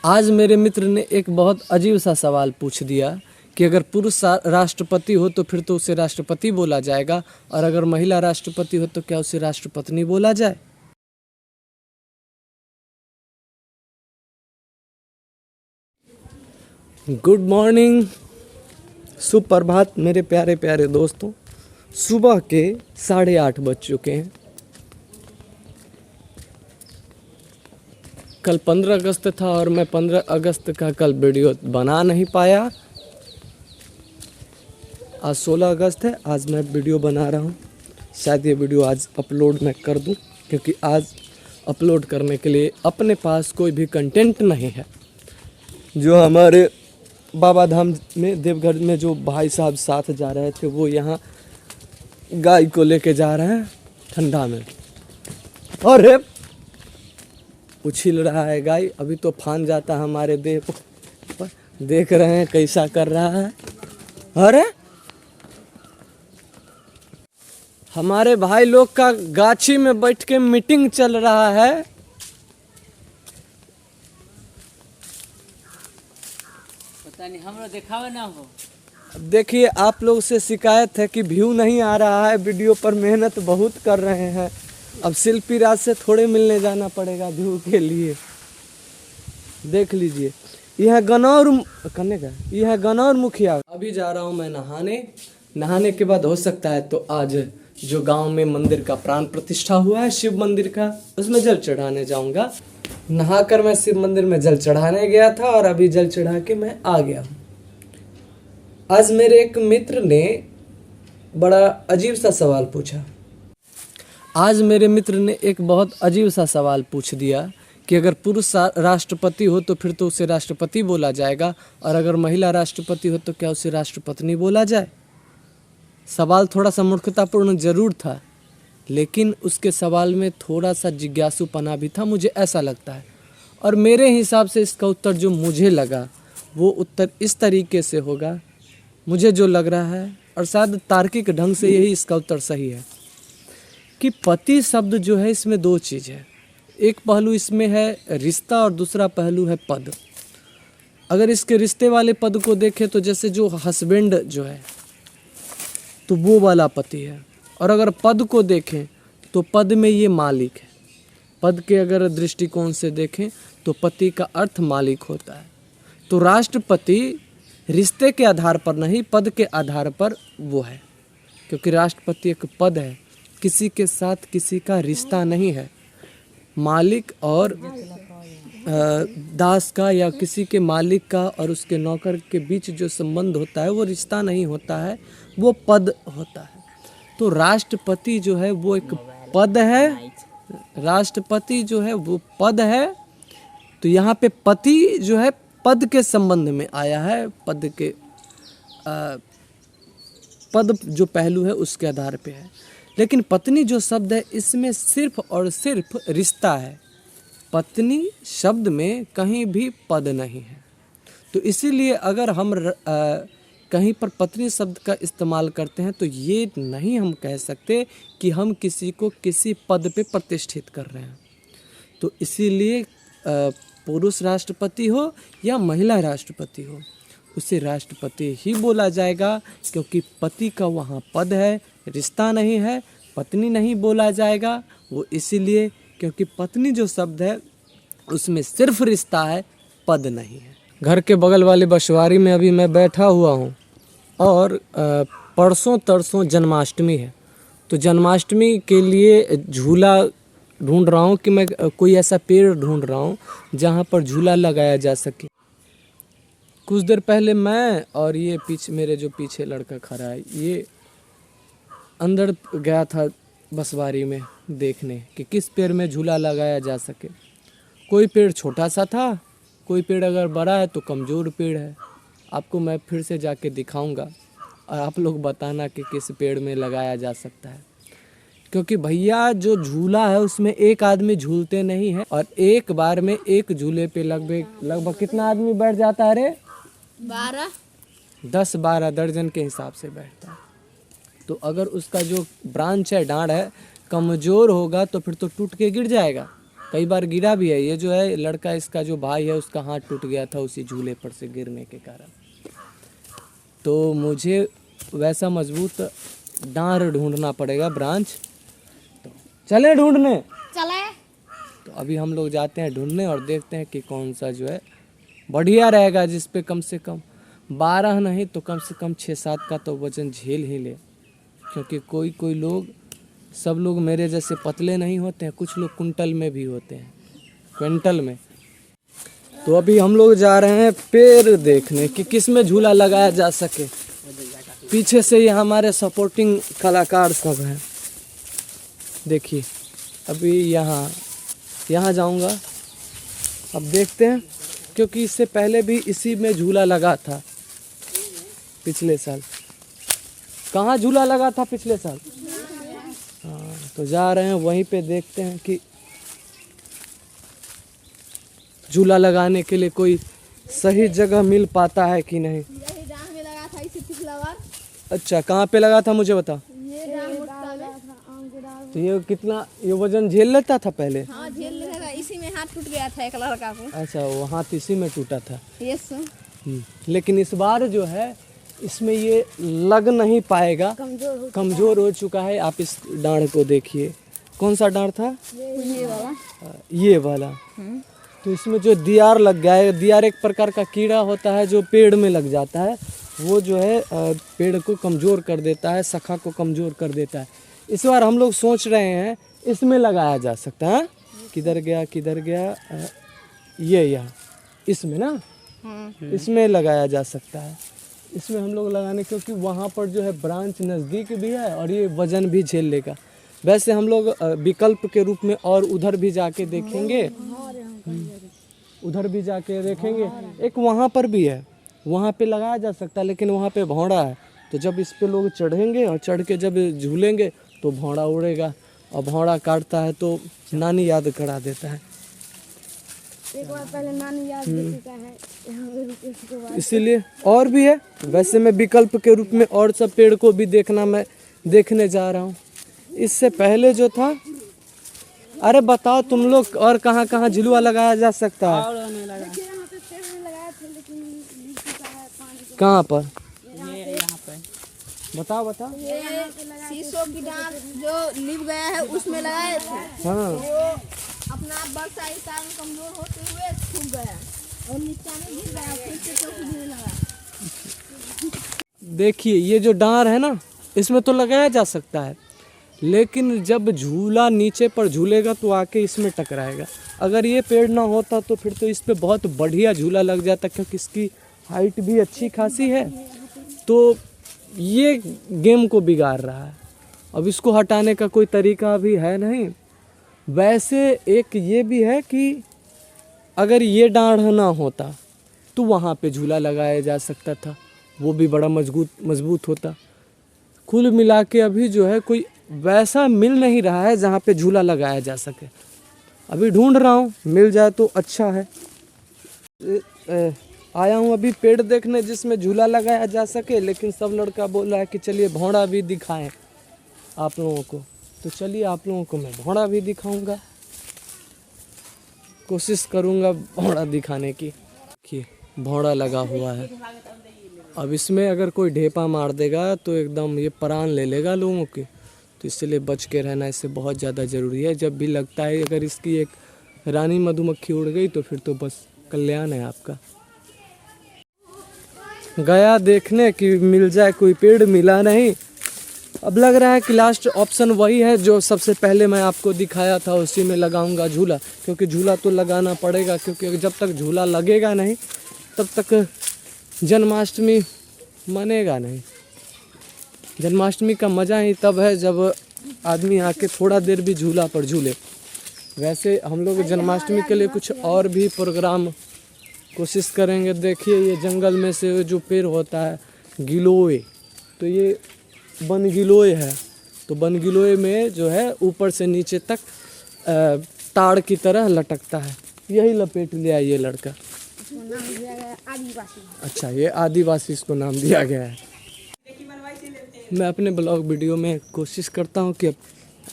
आज मेरे मित्र ने एक बहुत अजीब सा सवाल पूछ दिया कि अगर पुरुष राष्ट्रपति हो तो फिर तो उसे राष्ट्रपति बोला जाएगा, और अगर महिला राष्ट्रपति हो तो क्या उसे राष्ट्रपत्नी बोला जाए। गुड मॉर्निंग, सुप्रभात मेरे प्यारे प्यारे दोस्तों। सुबह के 8:30 बज चुके हैं। कल 15 अगस्त था और मैं 15 अगस्त का कल वीडियो बना नहीं पाया। आज 16 अगस्त है, आज मैं वीडियो बना रहा हूँ। शायद ये वीडियो आज अपलोड मैं कर दूँ, क्योंकि आज अपलोड करने के लिए अपने पास कोई भी कंटेंट नहीं है। जो हमारे बाबा धाम में देवघर में जो भाई साहब साथ जा रहे थे, वो यहाँ गाय को लेके जा रहे हैं ठंडा में, और उछिल रहा है गाय। अभी तो फान जाता हमारे देह पर। देख रहे हैं कैसा कर रहा है। अरे हमारे भाई लोग का गाछी में बैठ के मीटिंग चल रहा है। पता नहीं हमरो दिखावे ना हो। देखिए, आप लोग से शिकायत है कि व्यू नहीं आ रहा है वीडियो पर। मेहनत बहुत कर रहे हैं। अब शिल्पी राज से थोड़े मिलने जाना पड़ेगा व्यू के लिए। देख लीजिए, यह गनौर करने का, यह गनौर मुखिया। अभी जा रहा हूँ मैं नहाने के बाद हो सकता है तो आज जो गांव में मंदिर का प्राण प्रतिष्ठा हुआ है शिव मंदिर का, उसमें जल चढ़ाने जाऊंगा। नहाकर मैं शिव मंदिर में जल चढ़ाने गया था और अभी जल चढ़ा के मैं आ गया हूँ। आज मेरे एक मित्र ने बड़ा अजीब सा सवाल पूछा। आज मेरे मित्र ने एक बहुत अजीब सा सवाल पूछ दिया कि अगर पुरुष राष्ट्रपति हो तो फिर तो उसे राष्ट्रपति बोला जाएगा, और अगर महिला राष्ट्रपति हो तो क्या उसे राष्ट्रपत्नी बोला जाए। सवाल थोड़ा सा मूर्खतापूर्ण जरूर था, लेकिन उसके सवाल में थोड़ा सा जिज्ञासुपना भी था, मुझे ऐसा लगता है। और मेरे हिसाब से इसका उत्तर जो मुझे लगा वो उत्तर इस तरीके से होगा, मुझे जो लग रहा है, और शायद तार्किक ढंग से यही इसका उत्तर सही है, कि पति शब्द जो है इसमें दो चीज़ है। एक पहलू इसमें है रिश्ता और दूसरा पहलू है पद। अगर इसके रिश्ते वाले पद को देखें तो जैसे जो हस्बैंड जो है तो वो वाला पति है, और अगर पद को देखें तो पद में ये मालिक है। पद के अगर दृष्टिकोण से देखें तो पति का अर्थ मालिक होता है। तो राष्ट्रपति रिश्ते के आधार पर नहीं, पद के आधार पर वो है, क्योंकि राष्ट्रपति एक पद है, किसी के साथ किसी का रिश्ता नहीं है। मालिक और दास का या किसी के मालिक का और उसके नौकर के बीच जो संबंध होता है वो रिश्ता नहीं होता है, वो पद होता है। तो राष्ट्रपति जो है वो एक पद है, राष्ट्रपति जो है वो पद है। तो यहाँ पे पति जो है पद के संबंध में आया है, पद के पद जो पहलू है उसके आधार पे है। लेकिन पत्नी जो शब्द है इसमें सिर्फ और सिर्फ रिश्ता है। पत्नी शब्द में कहीं भी पद नहीं है। तो इसीलिए अगर हम कहीं पर पत्नी शब्द का इस्तेमाल करते हैं तो ये नहीं हम कह सकते कि हम किसी को किसी पद पे प्रतिष्ठित कर रहे हैं। तो इसीलिए पुरुष राष्ट्रपति हो या महिला राष्ट्रपति हो, उसे राष्ट्रपति ही बोला जाएगा, क्योंकि पति का वहाँ पद है, रिश्ता नहीं है। पत्नी नहीं बोला जाएगा, वो इसीलिए क्योंकि पत्नी जो शब्द है उसमें सिर्फ रिश्ता है, पद नहीं है। घर के बगल वाले बसवारी में अभी मैं बैठा हुआ हूँ, और परसों तरसों जन्माष्टमी है। तो जन्माष्टमी के लिए झूला ढूंढ रहा हूँ कि मैं कोई ऐसा पेड़ ढूंढ रहा हूँ जहाँ पर झूला लगाया जा सके। कुछ देर पहले मैं और ये पीछे मेरे जो पीछे लड़का खड़ा है, ये अंदर गया था बसवारी में देखने कि किस पेड़ में झूला लगाया जा सके। कोई पेड़ छोटा सा था, कोई पेड़ अगर बड़ा है तो कमज़ोर पेड़ है। आपको मैं फिर से जाके दिखाऊंगा और आप लोग बताना कि किस पेड़ में लगाया जा सकता है। क्योंकि भैया जो झूला है उसमें एक आदमी झूलते नहीं है, और एक बार में एक झूले पे लगभग कितना आदमी बैठ जाता है रे? 10-12 दर्जन के हिसाब से बैठता है। तो अगर उसका जो ब्रांच है, डांड है, कमज़ोर होगा तो फिर तो टूट के गिर जाएगा। कई बार गिरा भी है। ये जो है लड़का, इसका जो भाई है, उसका हाथ टूट गया था उसी झूले पर से गिरने के कारण। तो मुझे वैसा मजबूत डांर ढूंढना पड़ेगा, ब्रांच। तो चले ढूंढने। चले। तो अभी हम लोग जाते हैं ढूंढने और देखते हैं कि कौन सा जो है बढ़िया रहेगा, जिस पे कम से कम 12 नहीं तो कम से कम 6-7 का तो वजन झेल ही ले। क्योंकि कोई कोई लोग, सब लोग मेरे जैसे पतले नहीं होते हैं, कुछ लोग कुंटल में भी होते हैं, क्विंटल में। तो अभी हम लोग जा रहे हैं पेड़ देखने कि किस में झूला लगाया जा सके। पीछे से ये हमारे सपोर्टिंग कलाकार सब हैं। देखिए अभी यहाँ जाऊंगा, अब देखते हैं। क्योंकि इससे पहले भी इसी में झूला लगा था पिछले साल। कहाँ झूला लगा था पिछले साल? हाँ, तो जा रहे हैं वहीं पे, देखते हैं कि झूला लगाने के लिए कोई सही जगह मिल पाता है कि नहीं। यही डांग में लगा था इसी पिछला बार। अच्छा, कहाँ पे लगा था मुझे बता। ये डांग उठता में। तो ये कितना, ये वजन झेल लेता था पहले? हाँ झेल लेगा। इसी में हाथ टूट गया था एक लड़का को। अच्छा, वो हाथ इसी में टूटा था। यस। लेकिन इस बार जो है इसमें ये लग नहीं पाएगा, कमजोर हो चुका है। आप इस डांड को देखिए, कौन सा डांड था? ये वाला। ये वाला। तो इसमें जो दियार लग गया है, दियार एक प्रकार का कीड़ा होता है जो पेड़ में लग जाता है। वो जो है पेड़ को कमज़ोर कर देता है, शाखा को कमज़ोर कर देता है। इस बार हम लोग सोच रहे हैं इसमें लगाया जा सकता है। किधर गया ये यहाँ, इसमें ना, इसमें लगाया जा सकता है। इसमें हम लोग लगाने, क्योंकि वहाँ पर जो है ब्रांच नज़दीक भी है और ये वज़न भी झेल लेगा। वैसे हम लोग विकल्प के रूप में और उधर भी जाके देखेंगे, उधर भी जाके देखेंगे। एक वहाँ पर भी है, वहाँ पे लगाया जा सकता है, लेकिन वहाँ पे भौंरा है। तो जब इस पे लोग चढ़ेंगे और चढ़ के जब झूलेंगे तो भौंरा उड़ेगा, और भौंरा काटता है तो नानी याद करा देता है। एक बार पहले नानी याद दे चुका है यहाँ पे रुके उसके बाद। इसीलिए और भी है। वैसे मैं विकल्प के रूप में और सब पेड़ को भी देखने जा रहा हूँ। इससे पहले जो था, अरे बताओ तुम लोग, और कहाँ कहाँ झुलुआ लगाया जा सकता है? देखिए यहाँ पे पेड़ भी लगाए थे लेकिन लीक चुका है पानी। कहाँ पर? ये यहाँ पे बताओ। ये शीशों की डांट जो लिप गया है उसमें लगाए थे। हाँ, वो अपना वर्षा के कारण कमजोर होते हुए सूख गया और नीचे में गिर गया, फिर से चौकी में लगा। देखिए ये जो डांर है ना, इसमें तो लगाया जा सकता है, लेकिन जब झूला नीचे पर झूलेगा तो आके इसमें टकराएगा। अगर ये पेड़ ना होता तो फिर तो इस पे बहुत बढ़िया झूला लग जाता, क्योंकि इसकी हाइट भी अच्छी खासी है। तो ये गेम को बिगाड़ रहा है। अब इसको हटाने का कोई तरीका भी है नहीं। वैसे एक ये भी है कि अगर ये डांड ना होता तो वहाँ पे झूला लगाया जा सकता था, वो भी बड़ा मजबूत होता। कुल मिला के अभी जो है कोई वैसा मिल नहीं रहा है जहाँ पे झूला लगाया जा सके। अभी ढूंढ रहा हूँ, मिल जाए तो अच्छा है। आया हूँ अभी पेड़ देखने जिसमें झूला लगाया जा सके, लेकिन सब लड़का बोल रहा है कि चलिए भौंरा भी दिखाएं आप लोगों को। तो चलिए आप लोगों को मैं भौंरा भी दिखाऊंगा, कोशिश करूंगा भौंरा दिखाने की। कि भौंरा लगा हुआ है। अब इसमें अगर कोई ढेपा मार देगा तो एकदम ये प्राण ले लेगा लोगों के। तो इसलिए बच के रहना इससे बहुत ज़्यादा ज़रूरी है। जब भी लगता है अगर इसकी एक रानी मधुमक्खी उड़ गई तो फिर तो बस कल्याण है आपका। गया देखने कि मिल जाए, कोई पेड़ मिला नहीं। अब लग रहा है कि लास्ट ऑप्शन वही है जो सबसे पहले मैं आपको दिखाया था, उसी में लगाऊंगा झूला। क्योंकि झूला तो लगाना पड़ेगा, क्योंकि जब तक झूला लगेगा नहीं तब तक जन्माष्टमी मनेगा नहीं। जन्माष्टमी का मज़ा ही तब है जब आदमी आके थोड़ा देर भी झूला पर झूले। वैसे हम लोग जन्माष्टमी के लिए कुछ और भी प्रोग्राम कोशिश करेंगे। देखिए ये जंगल में से जो पेड़ होता है गिलोय, तो ये बन गिलोय है। तो बन गिलोय में जो है ऊपर से नीचे तक ताड़ की तरह लटकता है। यही लपेट लिया ये लड़का। नाम दिया गया आदिवासी। अच्छा, ये आदिवासी इसको नाम दिया गया है। मैं अपने ब्लॉग वीडियो में कोशिश करता हूँ कि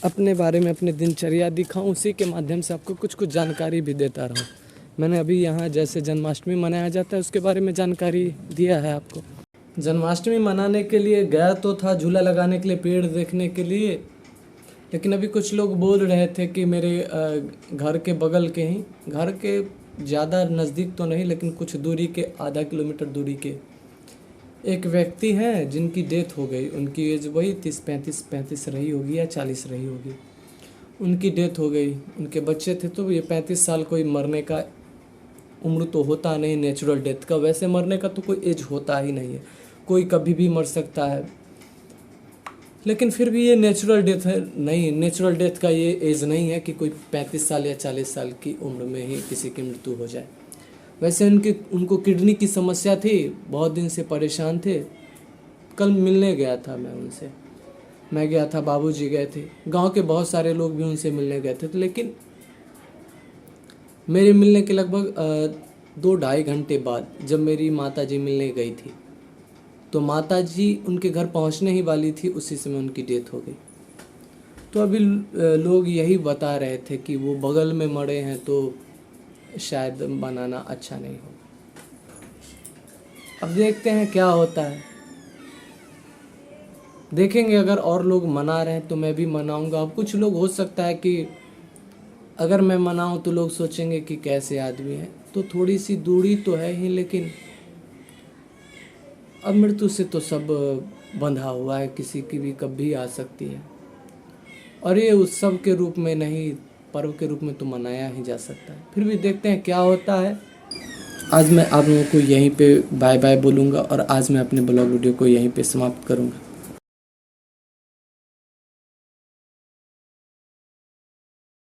अपने बारे में अपनी दिनचर्या दिखाऊं, उसी के माध्यम से आपको कुछ कुछ जानकारी भी देता रहूं। मैंने अभी यहाँ जैसे जन्माष्टमी मनाया जाता है उसके बारे में जानकारी दिया है आपको। जन्माष्टमी मनाने के लिए गया तो था, झूला लगाने के लिए, पेड़ देखने के लिए, लेकिन अभी कुछ लोग बोल रहे थे कि मेरे घर के बगल के ही, घर के ज़्यादा नज़दीक तो नहीं लेकिन कुछ दूरी के, आधा किलोमीटर दूरी के एक व्यक्ति हैं जिनकी डेथ हो गई। उनकी एज वही 30-35 रही होगी या 40 रही होगी। उनकी डेथ हो गई, उनके बच्चे थे। तो ये 35 साल कोई मरने का उम्र तो होता नहीं नेचुरल डेथ का, वैसे मरने का तो कोई एज होता ही नहीं है, कोई कभी भी मर सकता है। लेकिन फिर भी ये नेचुरल डेथ है नहीं, नेचुरल डेथ का ये एज नहीं है कि कोई 35 साल या 40 साल की उम्र में ही किसी की मृत्यु हो जाए। वैसे उनको किडनी की समस्या थी, बहुत दिन से परेशान थे। कल मिलने गया था मैं उनसे, मैं गया था, बाबूजी गए थे, गांव के बहुत सारे लोग भी उनसे मिलने गए थे। लेकिन मेरे मिलने के लगभग 2-2.5 घंटे बाद जब मेरी माताजी मिलने गई थी, तो माताजी उनके घर पहुंचने ही वाली थी, उसी समय उनकी डेथ हो गई। तो अभी लोग यही बता रहे थे कि वो बगल में मरे हैं तो शायद बनाना अच्छा नहीं हो। अब देखते हैं क्या होता है, देखेंगे। अगर और लोग मना रहे हैं तो मैं भी मनाऊंगा। अब कुछ लोग हो सकता है कि अगर मैं मनाऊं तो लोग सोचेंगे कि कैसे आदमी है, तो थोड़ी सी दूरी तो है ही, लेकिन अब मृत्यु से तो सब बंधा हुआ है, किसी की भी कभी आ सकती है। और ये उत्सव के रूप में नहीं, पर्व के रूप में तो मनाया ही जा सकता है। फिर भी देखते हैं क्या होता है। आज मैं आप लोगों को यहीं पे बाय बाय बोलूँगा और आज मैं अपने ब्लॉग वीडियो को यहीं पे समाप्त करूँगा।